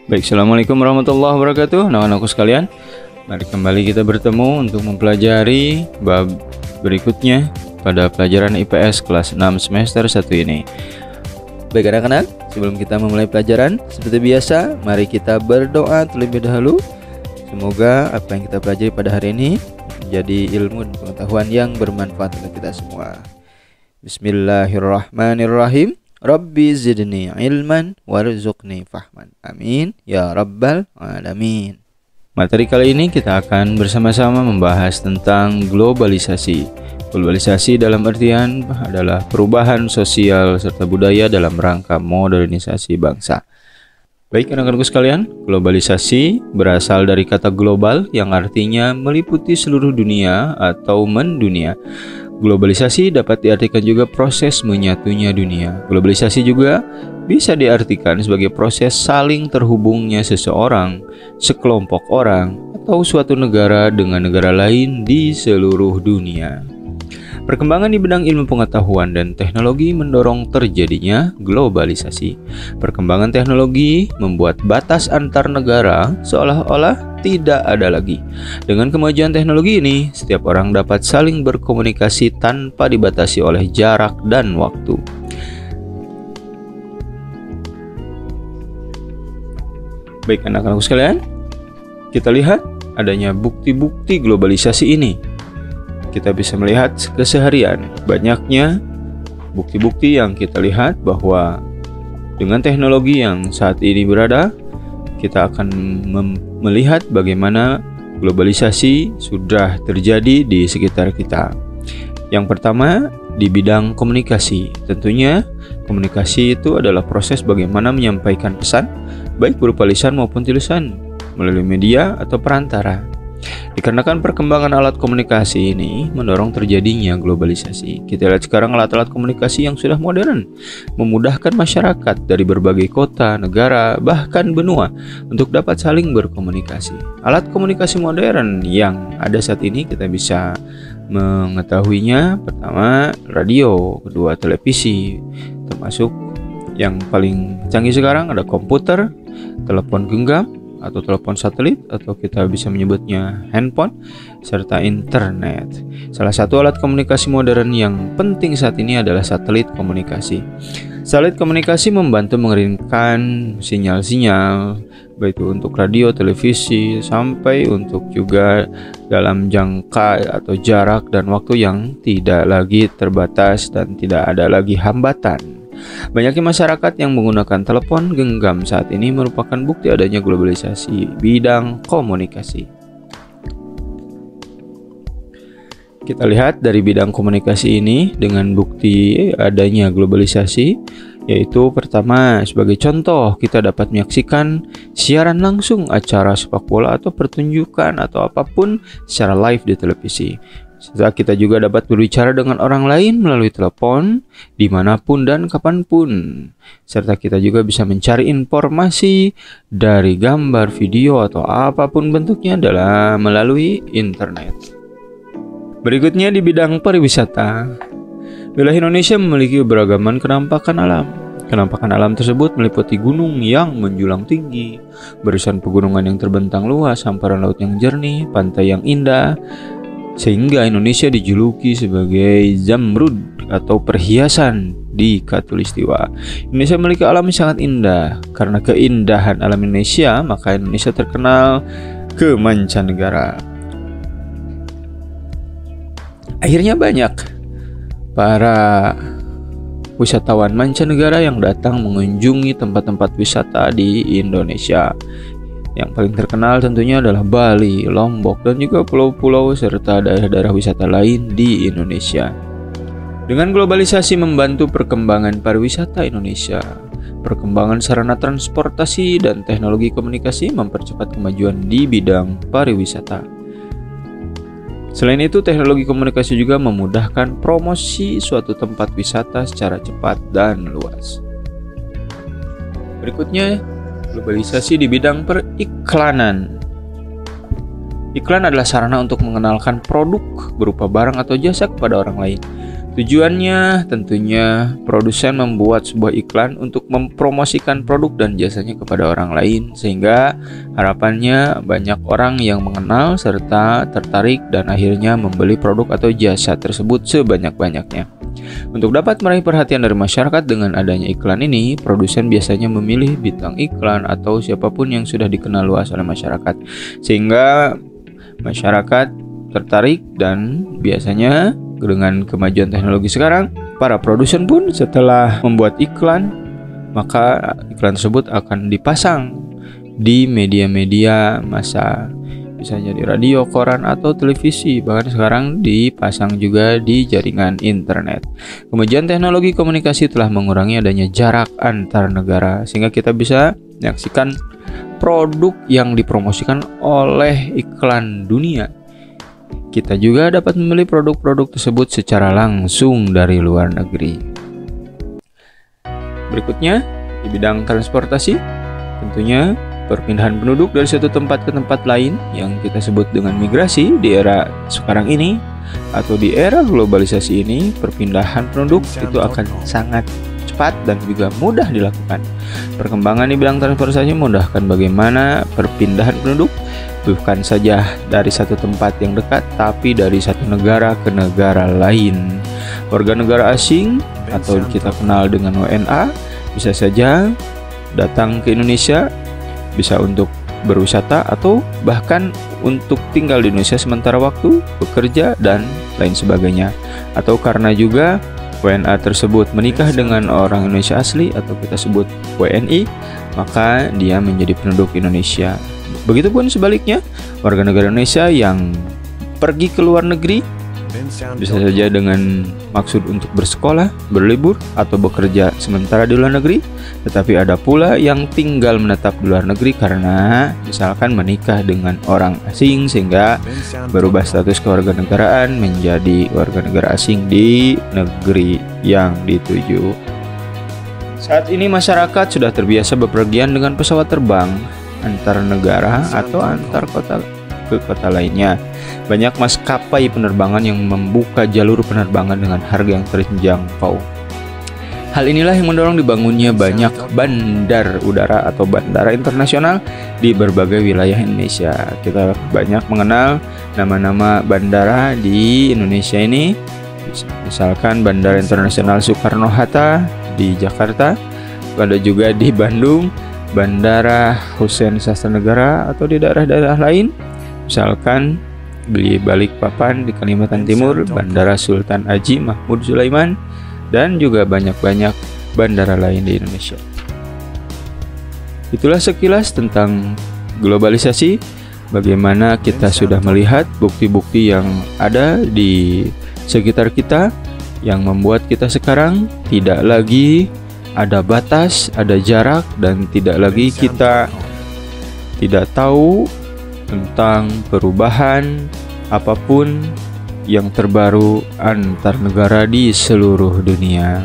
Baik, Assalamualaikum warahmatullahi wabarakatuh. Anak-anakku sekalian, mari kembali kita bertemu untuk mempelajari bab berikutnya pada pelajaran IPS kelas 6 semester 1 ini. Baik anak-anak, sebelum kita memulai pelajaran, seperti biasa, mari kita berdoa terlebih dahulu. Semoga apa yang kita pelajari pada hari ini menjadi ilmu dan pengetahuan yang bermanfaat untuk kita semua. Bismillahirrahmanirrahim. Rabbi zidni ilman warzuqni fahman. Amin ya rabbal alamin. Materi kali ini kita akan bersama-sama membahas tentang globalisasi. Globalisasi dalam artian adalah perubahan sosial serta budaya dalam rangka modernisasi bangsa. Baik anak-anakku sekalian, globalisasi berasal dari kata global yang artinya meliputi seluruh dunia atau mendunia. Globalisasi dapat diartikan juga proses menyatunya dunia. Globalisasi juga bisa diartikan sebagai proses saling terhubungnya seseorang, sekelompok orang, atau suatu negara dengan negara lain di seluruh dunia. Perkembangan di bidang ilmu pengetahuan dan teknologi mendorong terjadinya globalisasi. Perkembangan teknologi membuat batas antar negara seolah-olah tidak ada lagi. Dengan kemajuan teknologi ini, setiap orang dapat saling berkomunikasi tanpa dibatasi oleh jarak dan waktu. Baik anak-anakku sekalian, kita lihat adanya bukti-bukti globalisasi ini. Kita bisa melihat keseharian banyaknya bukti-bukti yang kita lihat bahwa dengan teknologi yang saat ini berada, kita akan melihat bagaimana globalisasi sudah terjadi di sekitar kita. Yang pertama, di bidang komunikasi. Tentunya komunikasi itu adalah proses bagaimana menyampaikan pesan baik berupa lisan maupun tulisan melalui media atau perantara. Dikarenakan perkembangan alat komunikasi ini mendorong terjadinya globalisasi. Kita lihat sekarang alat-alat komunikasi yang sudah modern memudahkan masyarakat dari berbagai kota, negara, bahkan benua untuk dapat saling berkomunikasi. Alat komunikasi modern yang ada saat ini kita bisa mengetahuinya, pertama radio, kedua televisi, termasuk yang paling canggih sekarang ada komputer, telepon genggam atau telepon satelit, atau kita bisa menyebutnya handphone, serta internet. Salah satu alat komunikasi modern yang penting saat ini adalah satelit komunikasi. Satelit komunikasi membantu mengirimkan sinyal-sinyal, baik itu untuk radio, televisi, sampai untuk juga dalam jangka atau jarak dan waktu yang tidak lagi terbatas dan tidak ada lagi hambatan. Banyaknya masyarakat yang menggunakan telepon genggam saat ini merupakan bukti adanya globalisasi bidang komunikasi. Kita lihat dari bidang komunikasi ini dengan bukti adanya globalisasi, yaitu pertama, sebagai contoh kita dapat menyaksikan siaran langsung acara sepak bola atau pertunjukan atau apapun secara live di televisi. Serta kita juga dapat berbicara dengan orang lain melalui telepon dimanapun dan kapanpun. Serta kita juga bisa mencari informasi dari gambar, video, atau apapun bentuknya melalui internet. Berikutnya di bidang pariwisata. Wilayah Indonesia memiliki keberagaman kenampakan alam. Kenampakan alam tersebut meliputi gunung yang menjulang tinggi, barisan pegunungan yang terbentang luas, hamparan laut yang jernih, pantai yang indah, sehingga Indonesia dijuluki sebagai Zamrud atau perhiasan di Khatulistiwa. Indonesia memiliki alam yang sangat indah. Karena keindahan alam Indonesia, maka Indonesia terkenal ke mancanegara. Akhirnya banyak para wisatawan mancanegara yang datang mengunjungi tempat-tempat wisata di Indonesia. Yang paling terkenal tentunya adalah Bali, Lombok, dan juga pulau-pulau serta daerah-daerah wisata lain di Indonesia. Dengan globalisasi membantu perkembangan pariwisata Indonesia, perkembangan sarana transportasi dan teknologi komunikasi mempercepat kemajuan di bidang pariwisata. Selain itu, teknologi komunikasi juga memudahkan promosi suatu tempat wisata secara cepat dan luas. Berikutnya, globalisasi di bidang periklanan. Iklan adalah sarana untuk mengenalkan produk berupa barang atau jasa kepada orang lain. Tujuannya tentunya produsen membuat sebuah iklan untuk mempromosikan produk dan jasanya kepada orang lain, sehingga harapannya banyak orang yang mengenal serta tertarik dan akhirnya membeli produk atau jasa tersebut sebanyak-banyaknya. Untuk dapat meraih perhatian dari masyarakat dengan adanya iklan ini, produsen biasanya memilih bintang iklan atau siapapun yang sudah dikenal luas oleh masyarakat, sehingga masyarakat tertarik. Dan biasanya dengan kemajuan teknologi sekarang, para produsen pun setelah membuat iklan, maka iklan tersebut akan dipasang di media-media massa, misalnya di radio, koran, atau televisi. Bahkan sekarang dipasang juga di jaringan internet. Kemajuan teknologi komunikasi telah mengurangi adanya jarak antar negara, sehingga kita bisa menyaksikan produk yang dipromosikan oleh iklan dunia. Kita juga dapat membeli produk-produk tersebut secara langsung dari luar negeri. Berikutnya, di bidang transportasi, tentunya perpindahan penduduk dari satu tempat ke tempat lain yang kita sebut dengan migrasi di era sekarang ini atau di era globalisasi ini, perpindahan penduduk itu akan sangat cepat dan juga mudah dilakukan. Perkembangan di bidang transportasi memudahkan bagaimana perpindahan penduduk bukan saja dari satu tempat yang dekat, tapi dari satu negara ke negara lain. Warga negara asing atau kita kenal dengan WNA bisa saja datang ke Indonesia, bisa untuk berwisata atau bahkan untuk tinggal di Indonesia sementara waktu, bekerja, dan lain sebagainya. Atau karena juga WNA tersebut menikah dengan orang Indonesia asli atau kita sebut WNI, maka dia menjadi penduduk Indonesia. Begitupun sebaliknya, warga negara Indonesia yang pergi ke luar negeri bisa saja dengan maksud untuk bersekolah, berlibur, atau bekerja sementara di luar negeri. Tetapi ada pula yang tinggal menetap di luar negeri karena misalkan menikah dengan orang asing sehingga berubah status kewarganegaraan menjadi warga negara asing di negeri yang dituju. Saat ini masyarakat sudah terbiasa bepergian dengan pesawat terbang antar negara atau antar kota ke kota lainnya. Banyak maskapai penerbangan yang membuka jalur penerbangan dengan harga yang terjangkau. Hal inilah yang mendorong dibangunnya banyak bandar udara atau bandara internasional di berbagai wilayah Indonesia. Kita banyak mengenal nama-nama bandara di Indonesia ini. Misalkan Bandara Internasional Soekarno-Hatta di Jakarta, ada juga di Bandung, Bandara Hussein Sastranegara, atau di daerah-daerah lain, misalkan di Balikpapan di Kalimantan Timur, Bandara Sultan Haji Mahmud Sulaiman, dan juga banyak-banyak bandara lain di Indonesia. Itulah sekilas tentang globalisasi, bagaimana kita sudah melihat bukti-bukti yang ada di sekitar kita yang membuat kita sekarang tidak lagi ada batas, ada jarak, dan tidak lagi kita tidak tahu tentang perubahan apapun yang terbaru antar negara di seluruh dunia.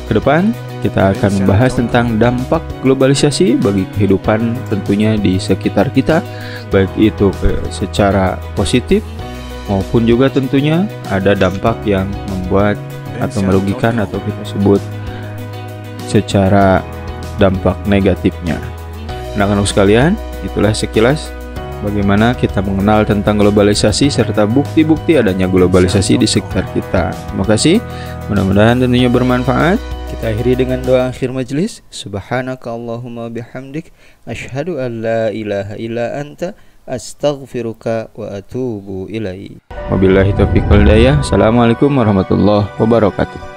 Kedepan kita akan membahas tentang dampak globalisasi bagi kehidupan tentunya di sekitar kita, baik itu secara positif maupun juga tentunya ada dampak yang membuat atau merugikan atau kita sebut secara dampak negatifnya. Anak-anak sekalian, itulah sekilas bagaimana kita mengenal tentang globalisasi serta bukti-bukti adanya globalisasi di sekitar kita. Terima kasih, mudah-mudahan tentunya bermanfaat. Kita akhiri dengan doa akhir majelis. Subhanaka Allahumma bihamdik, asyhadu an la ilaha illa anta, astaghfiruka wa atubu ilaik. Wabillahi taufiq wal hidayah. Assalamualaikum warahmatullahi wabarakatuh.